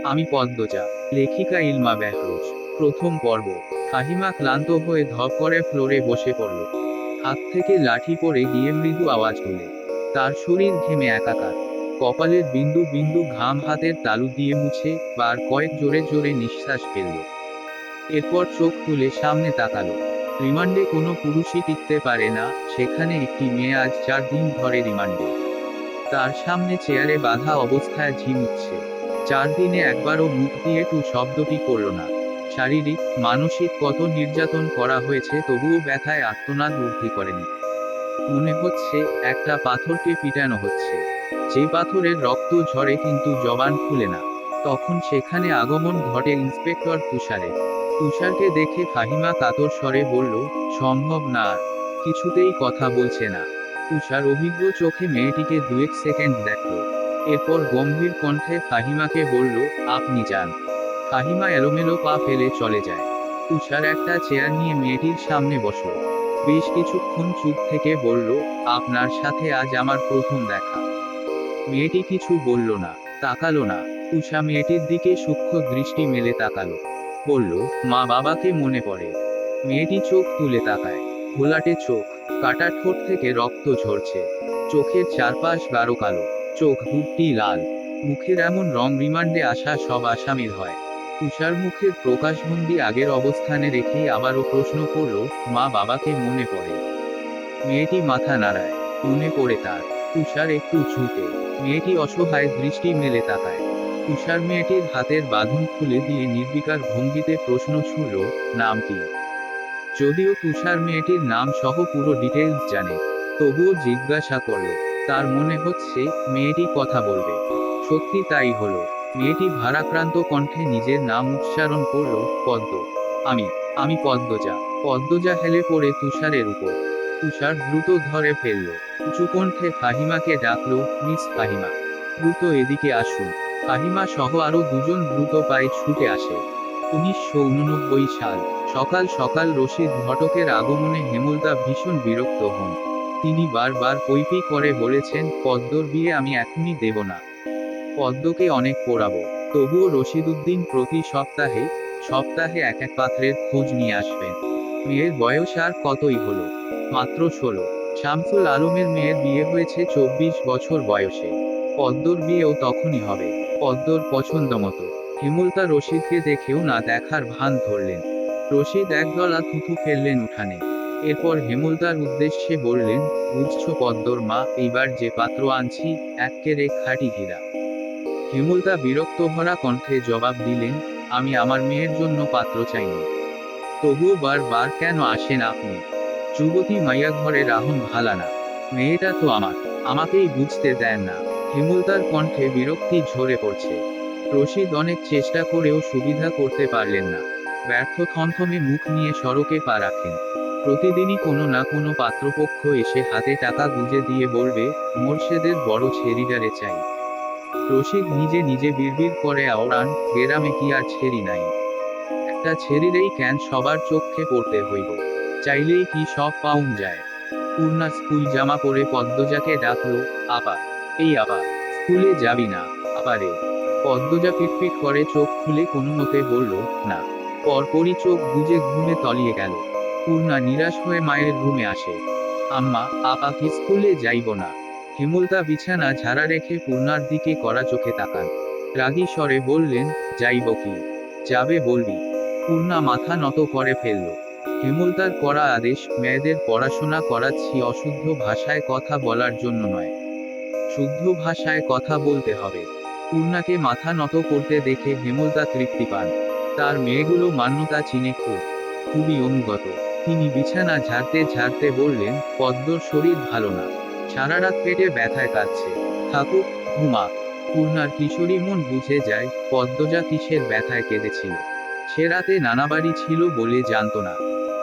আমি পদ্মজা। লেখিকা ইলমা বেহরোজ। প্রথম পর্ব। ফাহিমা ক্লান্ত হয়ে ধপ করে ফ্লোরে বসে পড়ল। হাত থেকে লাঠি পড়ে গিয়ে মৃদু আওয়াজ তুলে। তার শরীর ঘেমে একাকার। কপালের বিন্দু বিন্দু ঘাম হাতের তালু দিয়ে মুছে বার কয়েক জোরে জোরে নিঃশ্বাস ফেলল। এরপর চোখ তুলে সামনে তাকালো। রিমান্ডে কোনো পুরুষই টিকতে পারে না, সেখানে একটি মেয়ে আজ 4 দিন ধরে রিমান্ডে। তার সামনে চেয়ারে বাঁধা অবস্থায় ঝিমুচ্ছে। 4 দিনে একবারও মুখ দিয়ে টু শব্দটি করল না। শারীরিক মানসিক কত নির্যাতন করা হয়েছে, তবুও ব্যথায় আর্তনাদ উঠতে করেনি। মনে হচ্ছে একটা পাথরকে পিটানো হচ্ছে। যে পাথরের রক্ত ঝরে কিন্তু জবান খুলে না। তখন সেখানে আগমন ঘটে ইন্সপেক্টর তুষারের। তুষারকে দেখে ফাহিমা কাতর স্বরে বলল, সম্ভব না আর। কিছুতেই কথা বলছে না। তুষার অভিজ্ঞ চোখে মেয়েটিকে 2 সেকেন্ড দেখল। এরপর গম্ভীর কণ্ঠে ফাহিমাকে বলল, আপনি যান। ফাহিমা এলোমেলো পা ফেলে চলে যায়। তুষার একটা চেয়ার নিয়ে মেয়েটির সামনে বসল। বেশ কিছুক্ষণ চুপ থেকে বলল, আপনার সাথে আজ আমার প্রথম দেখা। মেয়েটি কিছু বলল না, তাকালো না। তুষা মেয়েটির দিকে সূক্ষ্ম দৃষ্টি মেলে তাকালো। বলল, মা বাবাকে মনে পড়ে। মেয়েটি চোখ তুলে তাকায়। ঘোলাটে চোখ, কাটা ঠোঁট থেকে রক্ত ঝরছে। চোখের চারপাশ গাঢ় কালো। চোখ দুটি লাল। মুখের এমন রং রিমান্ডে আসা সব আসামির হয়। তুষার মুখের প্রকাশভঙ্গি আগের অবস্থানে রেখেই আবারও প্রশ্ন করল, মা বাবাকে মনে পড়ে? মেয়েটি মাথা নাড়ায়। মনে পড়ে তার। তুষার একটু ঝুঁকে। মেয়েটি অসহায় দৃষ্টি মেলে তাকায়। তুষার মেয়েটির হাতের বাঁধন খুলে দিয়ে নির্বিকার ভঙ্গিতে প্রশ্ন ছুড়ল, নাম কি? যদিও তুষার মেয়েটির নাম সহ পুরো ডিটেইলস জানে, তবুও জিজ্ঞাসা করল। তার মনে হচ্ছে মেয়েটি কথা বলবে। সত্যি তাই হলো। মেয়েটি ভারাক্রান্ত কণ্ঠে নিজের নাম উচ্চারণ করল, পদ্ম। আমি আমি পদ্মজা। পদ্মজা হেলে পড়ে তুষারের উপর। তুষার দ্রুত ধরে ফেলল। উঁচু কণ্ঠে ফাহিমাকে ডাকল, মিস ফাহিমা, দ্রুত এদিকে আসুন। ফাহিমা সহ আরো দুজন দ্রুত পায়ে ছুটে আসে। 1989 সাল। সকাল সকাল রশিদ ঘটকের আগমনে হেমলতা ভীষণ বিরক্ত হন। তিনি বারবার পৈপি করে বলেছেন, পদ্মর বিয়ে আমি এখনই দেব না। পদ্মকে অনেক পোড়াবো। তবুও রশিদউদ্দিন প্রতি সপ্তাহে সপ্তাহে এক এক পাত্রের খোঁজ নিয়ে আসবেন। মেয়ের বয়স আর কতই হলো, মাত্র 16। শামসুল আলমের মেয়ের বিয়ে হয়েছে 24 বছর বয়সে। পদ্মর বিয়েও তখনই হবে, পদ্মর পছন্দ মতো। হেমলতা রশিদকে দেখেও না দেখার ভান ধরলেন। রশিদ একদলা থুথু ফেললেন উঠানে। এরপর হেমলতার উদ্দেশ্যে বললেন, বুঝছো পদ্মর মা, এইবার যে পাত্র আনছি, এক্কেরে খাঁটি হীরা। হেমলতা বিরক্ত ভরা কণ্ঠে জবাব দিলেন, আমি আমার মেয়ের জন্য পাত্র চাইনি। তবুও বারবার কেন আসেন আপনি? যুবতী মাইয়া ঘরে রাহুন ভালা না। মেয়েটা তো আমার, আমাকেই বুঝতে দেন না। হেমলতার কণ্ঠে বিরক্তি ঝরে পড়ছে। রশিদ অনেক চেষ্টা করেও সুবিধা করতে পারলেন না। ব্যর্থ থমথমে মুখ নিয়ে সড়কে পা রাখেন। প্রতিদিনই কোনো না কোনো পাত্রপক্ষ এসে হাতে টাকা গুঁজে দিয়ে বলবে, মোর্শেদের বড় ছেড়িডারে চাই। রশিদ নিজে নিজে বিড়বিড় করে আওড়ান, গেরামে কি আর ছেড়ি নাই? একটা ছেড়িলেই কেন সবার চোখে পড়তে হইব? চাইলেই কি সব পাউন যায়? পূর্ণা স্কুল জামা পরে পদ্মজাকে ডাকলো, আপা। এই আপা, স্কুলে যাবি না? আপারে। পদ্মজা পিটপিট করে চোখ খুলে কোনো মতে বলল, না। পরপরই চোখ বুজে ঘুমে তলিয়ে গেল। পূর্ণা নিরাশ হয়ে মায়ের রুমে আসে। আম্মা, আপা কি স্কুলে যাইব না? হেমলতা বিছানা ঝাড়া রেখে পূর্ণার দিকে কড়া চোখে তাকান। রাগী স্বরে বললেন, যাইব কি? যাবে বলবি। পূর্ণা মাথা নত করে ফেলল। হেমলতার কড়া আদেশ, মেয়েদের পড়াশোনা করাচ্ছি, অশুদ্ধ ভাষায় কথা বলার জন্য নয়, শুদ্ধ ভাষায় কথা বলতে হবে। পূর্ণাকে মাথা নত করতে দেখে হেমলতা তৃপ্তি পান। তার মেয়েগুলো মান্যতা চিনে খুবই অনুগত। তিনি বিছানা ঝাড়তে ঝাড়তে বললেন, পদ্মর শরীর ভালো না, সারা রাত পেটে ব্যথায় কাঁদছে। থাকুক, ঘুমা। পূর্ণার কিশোরী মন বুঝে যায়, পদ্মজা কিসের ব্যথায় কেঁদেছিল। সে রাতে নানাবাড়ি ছিল বলে জানত না।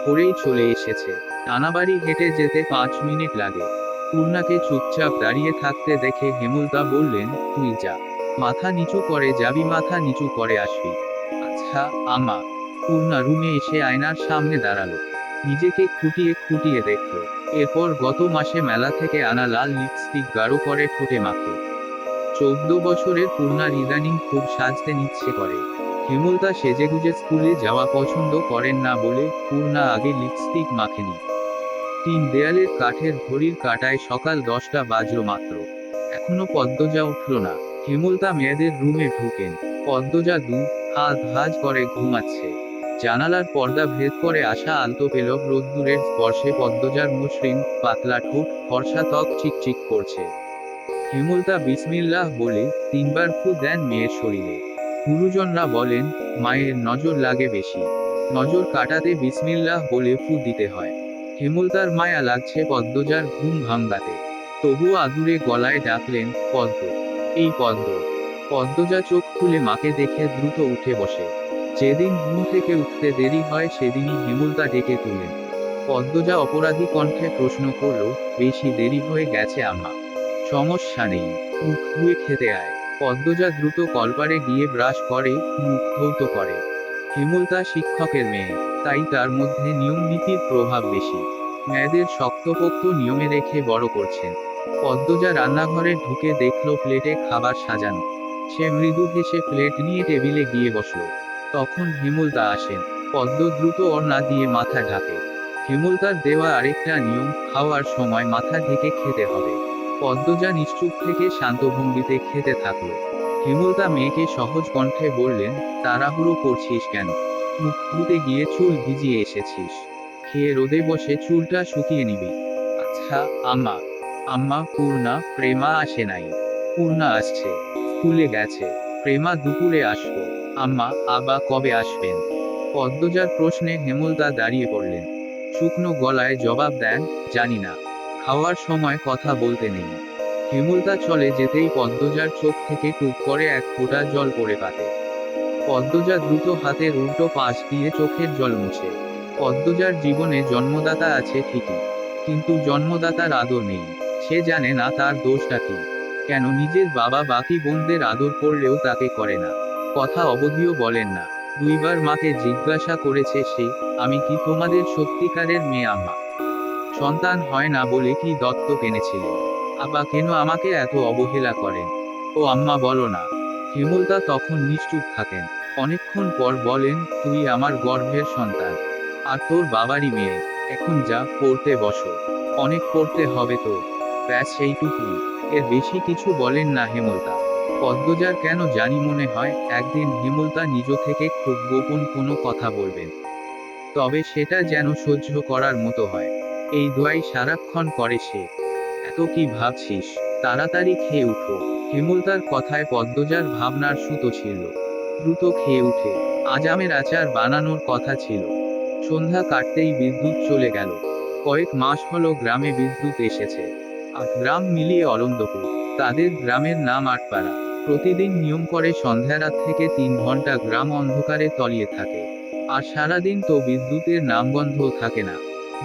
করেই চলে এসেছে। নানাবাড়ি হেঁটে যেতে 5 মিনিট লাগে। পূর্ণাকে চুপচাপ দাঁড়িয়ে থাকতে দেখে হেমলতা বললেন, তুই যা। মাথা নিচু করে যাবি, মাথা নিচু করে আসবি। আচ্ছা, আম্মা। পূর্ণা রুমে এসে আয়নার সামনে দাঁড়ালো। নিজেকে খুঁটিয়ে খুঁটিয়ে দেখল। এরপর গত মাসে মেলা থেকে আনা লাল লিপস্টিক গাঢ় করে ঠোঁটে মাখে। 14 বছরের পূর্ণার ইদানিং খুব সাজতে ইচ্ছে করে। হেমলতা সেজেগুজে স্কুলে যাওয়া পছন্দ করেন না বলে পূর্ণা আগে লিপস্টিক মাখেনি। 3 দেয়ালের কাঠের ঘড়ির কাঁটায় সকাল 10টা বাজলো মাত্র। এখনো পদ্মজা উঠল না। হেমলতা মেয়েদের রুমে ঢুকেন। পদ্মজা হাত ভাঁজ করে ঘুমাচ্ছে। জানালার পর্দা ভেদ করে আসা আলতো পেলব রোদ্দুরের স্পর্শে পদ্মজার মসৃণ পাতলা ঠোঁট ফর্সা ত্বক চিকচিক করছে। হেমলতা বিসমিল্লাহ বলে 3বার ফু দেন মেয়ের শরীরে। গুরুজনরা বলেন মায়ের নজর লাগে বেশি। নজর কাটাতে বিসমিল্লাহ বলে ফু দিতে হয়। হেমলতার মায়া লাগছে পদ্মজার ঘুম ভাঙ্গাতে। তবুও আদুরে গলায় ডাকলেন, পদ্ম, এই পদ্ম। পদ্মজা চোখ খুলে মাকে দেখে দ্রুত উঠে বসে। যেদিন ঘুম থেকে উঠতে দেরি হয় সেদিনই হেমলতা ডেকে তুলেন। পদ্মজা অপরাধী কণ্ঠে প্রশ্ন করল, বেশি দেরি হয়ে গেছে আম্মা? সমস্যা নেই, মুখ ধুয়ে খেতে আয়। পদ্মজা দ্রুত কলপারে গিয়ে ব্রাশ করে, মুখ ধৌত করে। হেমলতা শিক্ষকের মেয়ে, তাই তার মধ্যে নিয়ম নীতির প্রভাব বেশি। মেয়েদের শক্তপোক্ত নিয়মে রেখে বড় করছেন। পদ্মজা রান্নাঘরে ঢুকে দেখল প্লেটে খাবার সাজানো। সে মৃদু হেসে প্লেট নিয়ে টেবিলে গিয়ে বসল। তখন হেমলতা আসেন। পদ্ম দ্রুত ওড়না দিয়ে মাথা ঢাকে। হেমলতার দেওয়া আরেকটা নিয়ম, খাওয়ার সময় মাথা ঢেকে খেতে হবে। পদ্মজা নিশ্চুপ থেকে শান্ত ভঙ্গিতে খেতে থাকল। হেমলতা মেয়েকে সহজ কণ্ঠে বললেন, তাড়াহুড়ো করছিস কেন? মুখ ধুতে গিয়ে চুল ভিজিয়ে এসেছিস। খেয়ে রোদে বসে চুলটা শুকিয়ে নিবি। আচ্ছা আম্মা। আম্মা পূর্ণা, প্রেমা আসে নাই। পূর্ণা আসছে, স্কুলে গেছে। প্রেমা দুপুরে আসবো। আম্মা, আবা কবে আসবেন? পদ্মজার প্রশ্নে হেমলতা দাঁড়িয়ে পড়লেন। শুকনো গলায় জবাব দেন, জানি না। খাওয়ার সময় কথা বলতে নেই। হেমলতা চলে যেতেই পদ্মজার চোখ থেকে টুপ করে এক ফোঁটা জল পড়ে পাতে। পদ্মজা দ্রুত হাতের উল্টো পাশ দিয়ে চোখের জল মুছে। পদ্মজার জীবনে জন্মদাতা আছে ঠিকই, কিন্তু জন্মদাতার আদর নেই। সে জানে না তার দোষটা কি। কেন নিজের বাবা বাকি বোনদের আদর করলেও তাকে করে না? কথা অবধিও বলেন না। 2বার মাকে জিজ্ঞাসা করেছে সে, আমি কি তোমাদের সত্যিকারের মেয়ে আম্মা? সন্তান হয় না বলে কি দত্তক এনেছিলেন? আবা কেন আমাকে এত অবহেলা করেন? ও আম্মা বলো না। হেমলতা তখন নিশ্চুপ থাকেন। অনেকক্ষণ পর বলেন, তুই আমার গর্ভের সন্তান। আর তোর বাবারই মেয়ে। এখন যা, পড়তে বসো। অনেক পড়তে হবে তো। ব্যাস এইটুকুই। এর বেশি কিছু বলেন না হেমলতা। পদ্মজার কেন জানি মনে হয় একদিন হেমলতা নিজ থেকে খুব গোপন কোনো কথা বলবেন। তবে সেটা যেন সহ্য করার মতো হয়। এই দোয়াই সারাক্ষণ করে সে। এত কি ভাবছিস? তাড়াতাড়ি খেয়ে উঠো। হেমলতার কথায় পদ্মজার ভাবনার সুতো ছিল। দ্রুত খেয়ে উঠে। আজামের আচার বানানোর কথা ছিল। সন্ধ্যা কাটতেই বিদ্যুৎ চলে গেল। কয়েক মাস হলো গ্রামে বিদ্যুৎ এসেছে। 8 গ্রাম মিলিয়ে অরন্দপুর। তাদের গ্রামের নাম আটপাড়া। প্রতিদিন নিয়ম করে সন্ধ্যারাত থেকে 3 ঘন্টা গ্রাম অন্ধকারে তলিয়ে থাকে। আর সারাদিন তো বিদ্যুতের নামগন্ধও থাকে না।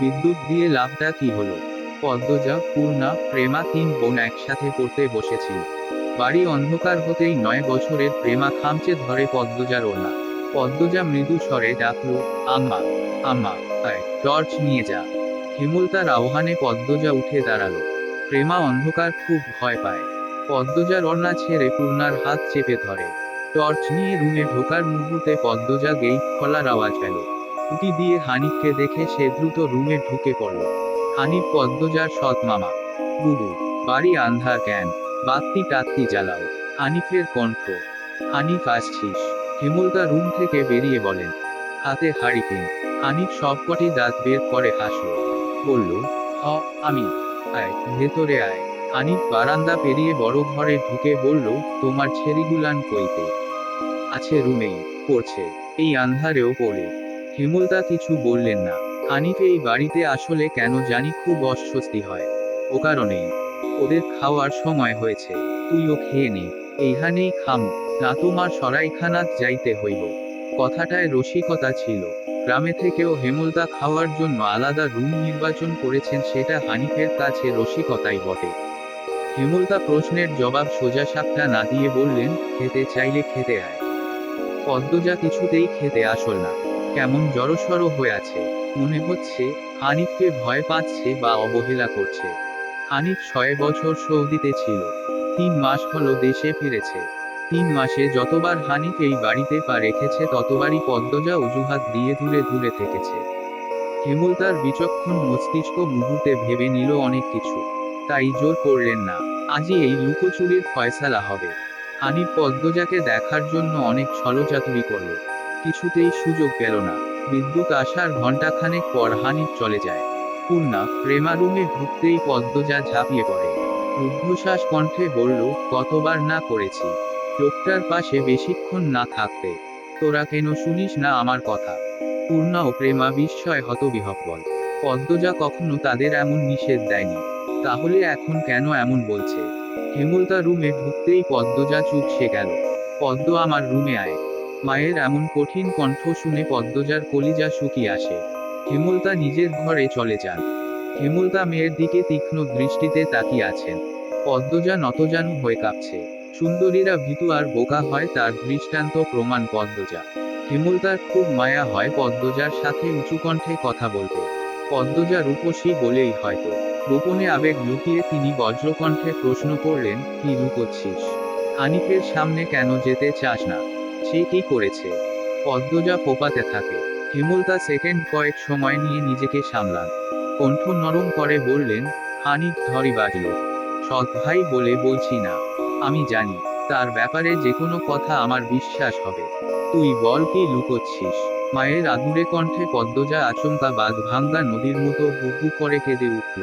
বিদ্যুৎ দিয়ে লাভটা কি হলো? পদ্মজা, পূর্ণা, প্রেমা 3 বোন একসাথে পড়তে বসেছিল। বাড়ি অন্ধকার হতেই 9 বছরের প্রেমা খামচে ধরে পদ্মজার ওড়না। পদ্মজা মৃদু স্বরে ডাকল, আম্মা, আম্মা, আয় টর্চ নিয়ে যা। হেমলতার আহ্বানে পদ্মজা উঠে দাঁড়ালো। প্রেমা অন্ধকার খুব ভয় পায়। পদ্মজার ওড়না ছেড়ে পূর্ণার হাত চেপে ধরে। টর্চ নিয়ে রুমে ঢোকার মুহূর্তে পদ্মজা গেইট খোলার আওয়াজ পেল। উঁকি দিয়ে হানিফকে দেখে সে দ্রুত রুমে ঢুকে পড়ল। হানিফ পদ্মজার সৎ মামা। বুবু, বাড়ি আন্ধার কেন? বাত্তি টাত্তি জ্বালাও। হানিফের কণ্ঠ। হানিফ আসছিস? হেমলতা রুম থেকে বেরিয়ে বলেন। হাতে হারিকেন। হানিফ সবকটি দাঁত বের করে হাসল। বলল, আমি। আয় ভেতরে আয়। হানিফ বারান্দা পেরিয়ে বড় ঘরে ঢুকে বলল, তোমার ছেড়িগুলান কইতে? আছে রুমেই, পড়ছে। এই আন্ধারেও পড়ে। হেমলতা কিছু বললেন না। হানিফ এই বাড়িতে আসলে কেন জানি খুব অস্বস্তি হয়। ও কারণেই। ওদের খাওয়ার সময় হয়েছে। তুইও খেয়ে নে। এইখানেই খামু। না তোমার সরাইখানাত যাইতে হইব। কথাটায় রসিকতা ছিল। গ্রামে থেকেও হেমলতা খাওয়ার জন্য আলাদা রুম নির্বাচন করেছেন, সেটা হানিফের কাছে রসিকতাই বটে। হেমলতা প্রশ্নের জবাব সোজাসাপটা না দিয়ে বললেন, খেতে চাইলে খেতে আয়। পদ্মজা কিছুতেই খেতে আসল না। কেমন জড়সড় হয়ে আছে। মনে হচ্ছে হানিফকে ভয় পাচ্ছে বা অবহেলা করছে। হানিফ 6 বছর সৌদিতে ছিল। 3 মাস হলো দেশে ফিরেছে। 3 মাসে যতবার হানিফ এই বাড়িতে পা রেখেছে ততবারই পদ্মজা অজুহাত দিয়ে দূরে দূরে থেকেছে। হেমল তার বিচক্ষণ মস্তিষ্ক মুহূর্তে ভেবে নিল অনেক কিছু। তাই জোর করলেন না। আজই এই লুকোচুরির ফয়সালা হবে। হানিফ পদ্মজাকে দেখার জন্য অনেক ছলচাতুরি করল। কিছুতেই সুযোগ পেল না। বিদ্যুৎ আসার ঘণ্টাখানেক পর হানিফ চলে যায়। পূর্ণা প্রেমা রুমে ঢুকতেই পদ্মজা ঝাঁপিয়ে পড়ে। রুদ্ধশ্বাস কণ্ঠে বলল, কতবার না করেছি লোকটার পাশে বেশিক্ষণ না থাকতে। তোরা কেন শুনিস না আমার কথা? পূর্ণা ও প্রেমা বিস্ময় হতবিহ্বল। পদ্মজা কখনো তাদের এমন নিষেধ দেয়নি। তাহলে এখন কেন এমন বলছে? হেমলতা রুমে ঢুকতেই পদ্মজা চুপসে গেল। পদ্ম, আমার রুমে আয়। মায়ের এমন কঠিন কণ্ঠ শুনে পদ্মজার কলিজা শুকিয়ে আসে। হেমলতা নিজের ঘরে চলে যান। হেমলতা মেয়ের দিকে তীক্ষ্ণ দৃষ্টিতে তাকিয়ে আছেন। পদ্মজা নতজানু হয়ে কাঁপছে। সুন্দরীরা ভীতু আর বোকা হয় তার দৃষ্টান্ত প্রমাণ পদ্মজা। হেমলতার খুব মায়া হয় পদ্মজার সাথে উঁচু কণ্ঠে কথা বলতে। পদ্মজা রূপসী বলেই হয়তো গোপনে আবেগ লুকিয়ে তিনি বজ্রকণ্ঠে প্রশ্ন করলেন, কি লুকোচ্ছিস? হানিফের সামনে কেন যেতে চাস না? সে কি করেছে? পদ্মজা ফোপাতে থাকে। হেমলতা সেকেন্ড কয়েক সময় নিয়ে নিজেকে সামলান। কণ্ঠ নরম করে বললেন, হানিফ ধরিবাজ লোক। সৎ ভাই বলে বলছি না। আমি জানি তার ব্যাপারে যে কোনো কথা আমার বিশ্বাস হবে। তুই বল, কি লুকোচ্ছিস? মায়ের আদুরে কণ্ঠে পদ্মজা আচমকা বাঁধ ভাঙ্গা নদীর মতো হু হু করে কেঁদে উঠল।